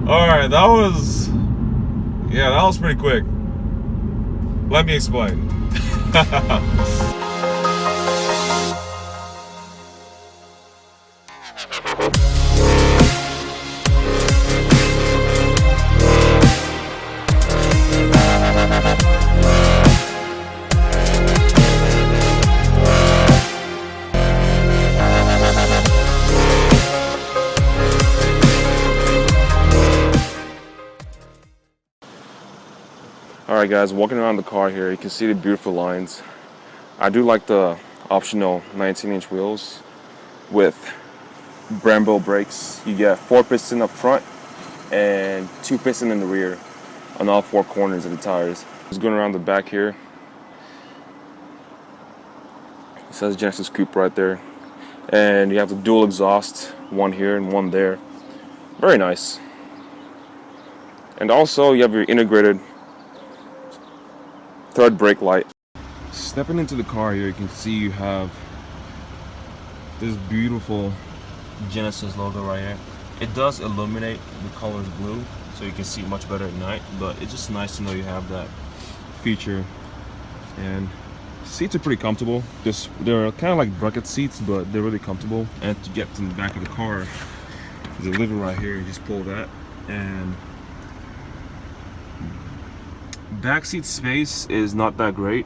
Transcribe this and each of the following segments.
Alright, that was pretty quick. Let me explain. Alright guys, walking around the car here, you can see the beautiful lines. I do like the optional 19-inch wheels with Brembo brakes. You get 4 piston up front and 2 piston in the rear on all 4 corners of the tires. Just going around the back here. It says Genesis Coupe right there. And you have the dual exhaust, one here and one there. Very nice. And also you have your integrated third brake light. Stepping into the car here, you can see you have this beautiful Genesis logo right here. It does illuminate the colors blue, so you can see much better at night, but it's just nice to know you have that feature. And seats are pretty comfortable. They're kind of like bucket seats, but they're really comfortable. And to get to the back of the car, there's a lever right here. You just pull that, and backseat space is not that great.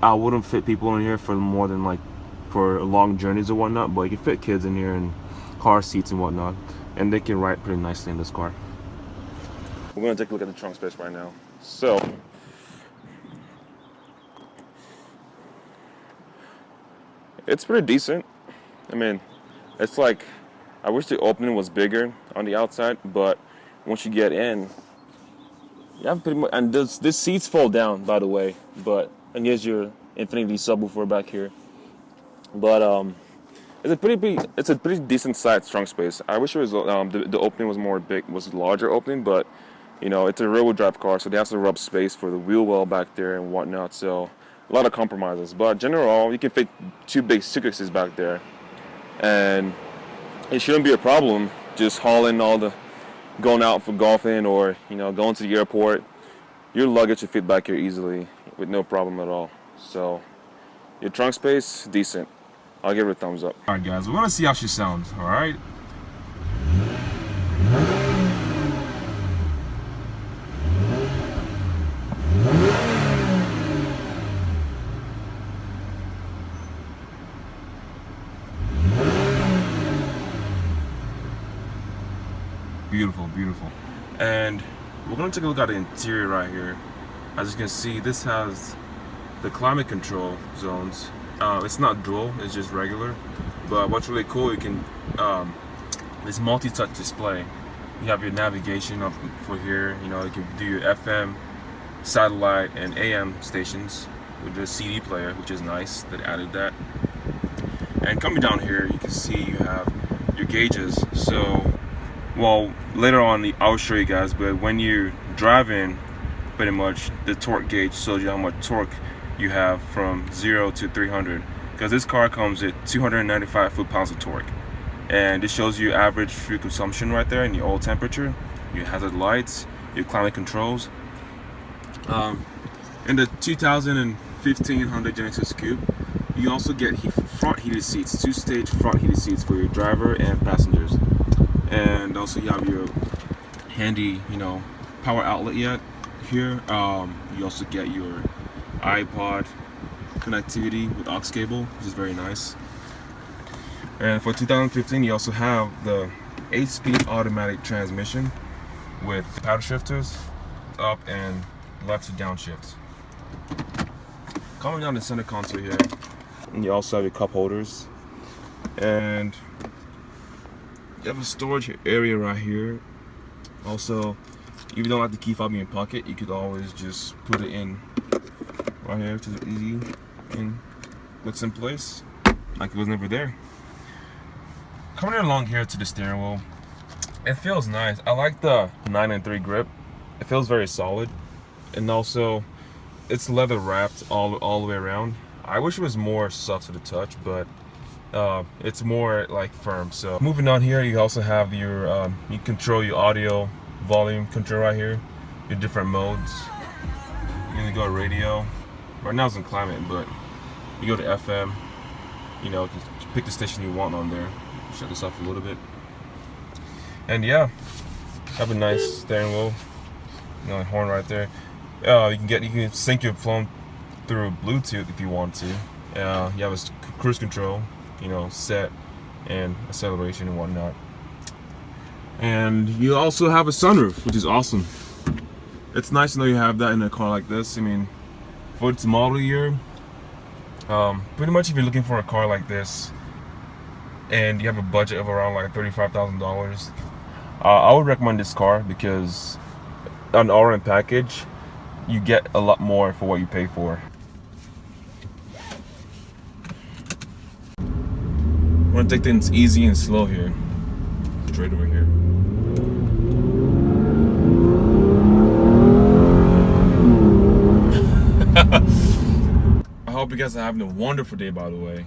I wouldn't fit people in here for more than like for long journeys or whatnot, but you can fit kids in here and car seats and whatnot, and they can ride pretty nicely in this car. We're gonna take a look at the trunk space right now. So it's pretty decent. I mean, it's like, I wish the opening was bigger on the outside, but once you get in, you have pretty much, and this seats fold down, by the way, and here's your infinity subwoofer back here. But it's a pretty decent sized trunk space. I wish it was the opening was a larger opening, but you know, it's a rear-wheel drive car, so they have to rub space for the wheel well back there and whatnot. So a lot of compromises. But in general, you can fit 2 big suitcases back there, and it shouldn't be a problem just hauling going out for golfing or, you know, going to the airport. Your luggage should fit back here easily with no problem at all. So your trunk space, decent. I'll give it a thumbs up. Alright guys, we want to see how she sounds, alright? Beautiful, beautiful. And we're going to take a look at the interior right here. As you can see, this has the climate control zones. It's not dual, it's just regular. But what's really cool, you can this multi-touch display. You have your navigation up for here. You know, you can do your FM, satellite, and AM stations with the CD player, which is nice. That added that. And coming down here, you can see you have your gauges. So, well, later on I'll show you guys, but when you're driving, pretty much the torque gauge shows you how much torque you have from 0 to 300, because this car comes at 295 foot-pounds of torque, and it shows you average fuel consumption right there and your oil temperature, your hazard lights, your climate controls. In the 2015 Hyundai Genesis Coupe, you also get front heated seats, 2-stage front heated seats for your driver and passengers. And also you have your handy, you know, power outlet here. You also get your iPod connectivity with aux cable, which is very nice. And for 2015, you also have the 8-speed automatic transmission with paddle shifters, up and left to downshift. Coming down the center console here, and you also have your cup holders, and you have a storage area right here. Also, if you don't like the key fob in your pocket, you could always just put it in right here, which is easy and puts in place like it was never there. Coming along here to the steering wheel, it feels nice. I like the 9-3 grip. It feels very solid, and also it's leather wrapped all the way around. I wish it was more soft to the touch, but it's more like firm. So moving on here, you also have your you control your audio volume control right here, your different modes. You can go to radio. Right now it's in climate, but you go to FM. You know, just pick the station you want on there. Shut this off a little bit. And yeah, have a nice steering wheel. You know, horn right there. You can sync your phone through Bluetooth if you want to. You have a cruise control, you know, set and acceleration and whatnot. And you also have a sunroof, which is awesome. It's nice to know you have that in a car like this. I mean, for its model year, pretty much if you're looking for a car like this and you have a budget of around like $35,000, I would recommend this car because on the all-in package, you get a lot more for what you pay for. I'm gonna take things easy and slow here. Straight over here. I hope you guys are having a wonderful day, by the way.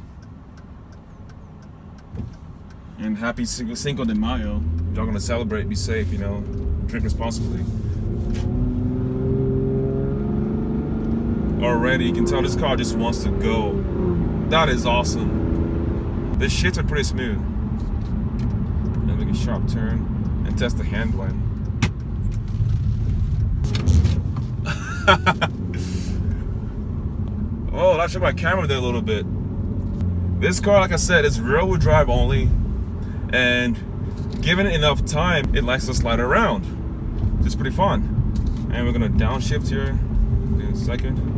And happy Cinco de Mayo. Y'all gonna celebrate, be safe, you know, drink responsibly. Already, you can tell this car just wants to go. That is awesome. The shits are pretty smooth. And make a sharp turn and test the handling. Oh, I showed my camera there a little bit. This car, like I said, is rear-wheel drive only, and given it enough time, it likes to slide around. It's pretty fun. And we're gonna downshift here in a second.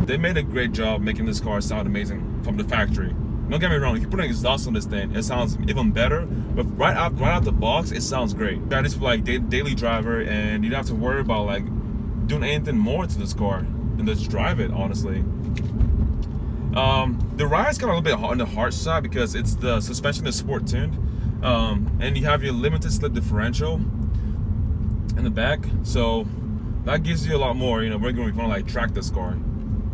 They made a great job making this car sound amazing from the factory. Don't get me wrong, if you put an exhaust on this thing, it sounds even better. But right out the box, it sounds great. That is for like daily driver, and you don't have to worry about like doing anything more to this car than just drive it, honestly. The ride's kind of a little bit on the harsh side because it's the suspension is sport tuned, and you have your limited slip differential in the back, so that gives you a lot more. You know, we're going to like track this car.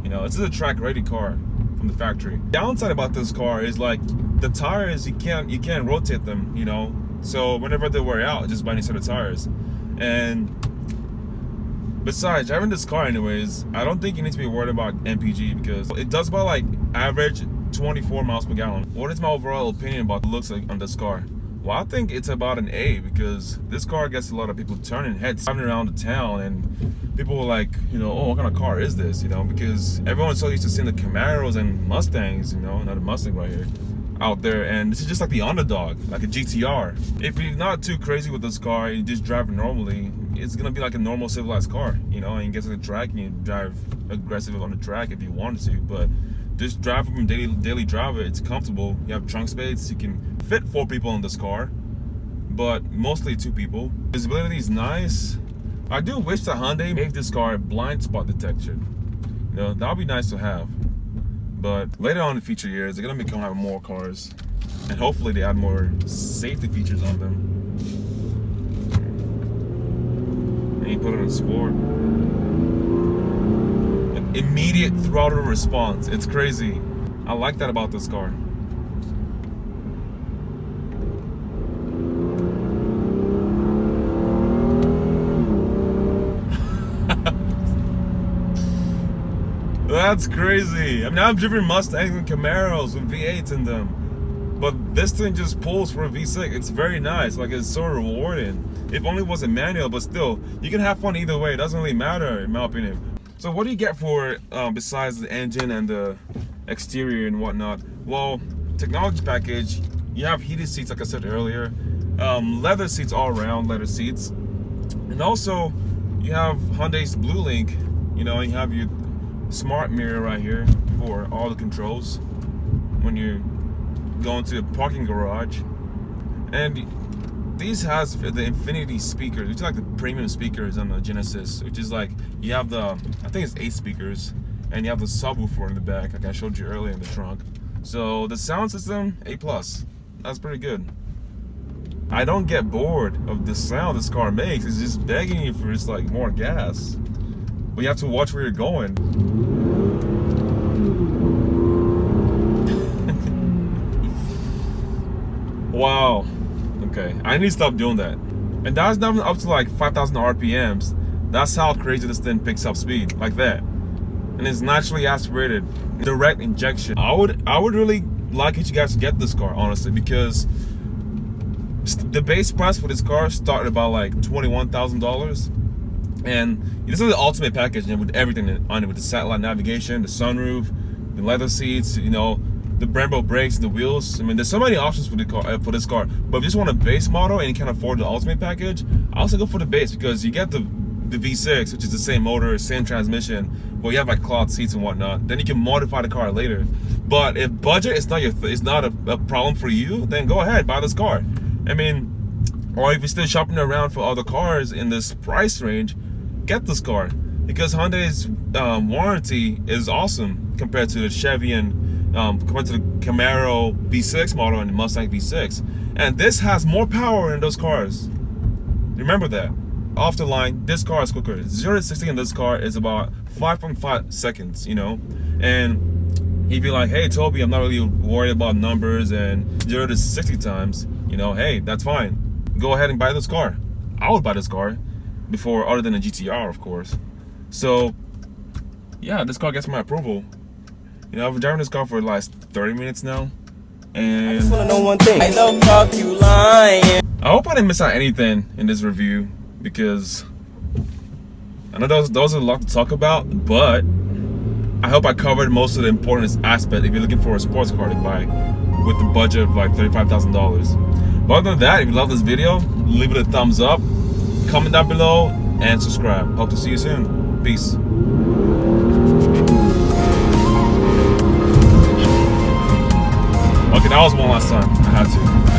You know, this is a track ready car from the factory. Downside about this car is like the tires, you can't rotate them, you know, so whenever they wear out, just buy new set of tires. And besides, driving this car anyways, I don't think you need to be worried about MPG because it does about like average 24 miles per gallon. What is my overall opinion about the looks like on this car? Well, I think it's about an A because this car gets a lot of people turning heads, driving around the town, and people were like, you know, oh, what kind of car is this? You know, because everyone's so used to seeing the Camaros and Mustangs, you know, not a Mustang right here, out there, and this is just like the underdog, like a GTR. If you're not too crazy with this car, you just drive it normally, it's gonna be like a normal civilized car, you know, and you get to the track and you drive aggressive on the track if you wanted to, but just drive from daily driver, it's comfortable. You have trunk space, you can fit 4 people in this car, but mostly 2 people. Visibility is nice. I do wish that Hyundai made this car blind spot detection. You know, that would be nice to have. But later on in future years, they're gonna be coming out with more cars, and hopefully they add more safety features on them. And you put it in sport. An immediate throttle response. It's crazy. I like that about this car. That's crazy. I mean, I've driven Mustangs and Camaros with V8s in them, but this thing just pulls for a V6. It's very nice. Like, it's so rewarding. If only it wasn't manual, but still, you can have fun either way. It doesn't really matter, in my opinion. So what do you get for besides the engine and the exterior and whatnot? Well, technology package, you have heated seats, like I said earlier, leather seats all around, leather seats, and also you have Hyundai's Blue Link. You know, you have your smart mirror right here for all the controls when you're going to the parking garage. And these has the infinity speakers, which is like the premium speakers on the Genesis, which is like, you have the, I think it's 8 speakers, and you have the subwoofer in the back, like I showed you earlier in the trunk. So the sound system, A+. That's pretty good. I don't get bored of the sound this car makes. It's just begging you for just like more gas. but you have to watch where you're going. Wow. Okay, I need to stop doing that. And that's not up to like 5,000 RPMs. That's how crazy this thing picks up speed, like that. And it's naturally aspirated, direct injection. I would really like you guys to get this car, honestly, because the base price for this car started about like $21,000, and this is the ultimate package, and with everything on it, with the satellite navigation, the sunroof, the leather seats, you know, the Brembo brakes, the wheels. I mean, there's so many options for the car, for this car. But if you just want a base model and you can't afford the ultimate package, I also go for the base, because you get the V6, which is the same motor, same transmission, but you have like cloth seats and whatnot. Then you can modify the car later. But if budget is not a problem for you, then go ahead, buy this car. I mean, or if you're still shopping around for other cars in this price range, get this car, because Hyundai's warranty is awesome compared to the Chevy and compared to the Camaro V6 model and the Mustang V6. And this has more power in those cars. Remember that. Off the line, this car is quicker. 0 to 60 in this car is about 5.5 seconds, you know. And if you're like, hey Toby, I'm not really worried about numbers and 0 to 60 times, you know, hey, that's fine. Go ahead and buy this car. I would buy this car before, other than a GTR, of course. So yeah, this car gets my approval. You know, I've been driving this car for the last 30 minutes now, and I just want to know one thing. I don't talk you lying. I hope I didn't miss out anything in this review, because I know those are a lot to talk about, but I hope I covered most of the important aspect if you're looking for a sports car to buy with the budget of like $35,000. But other than that, if you love this video, leave it a thumbs up, comment down below, and subscribe. Hope to see you soon. Peace. Okay, that was one last time. I had to.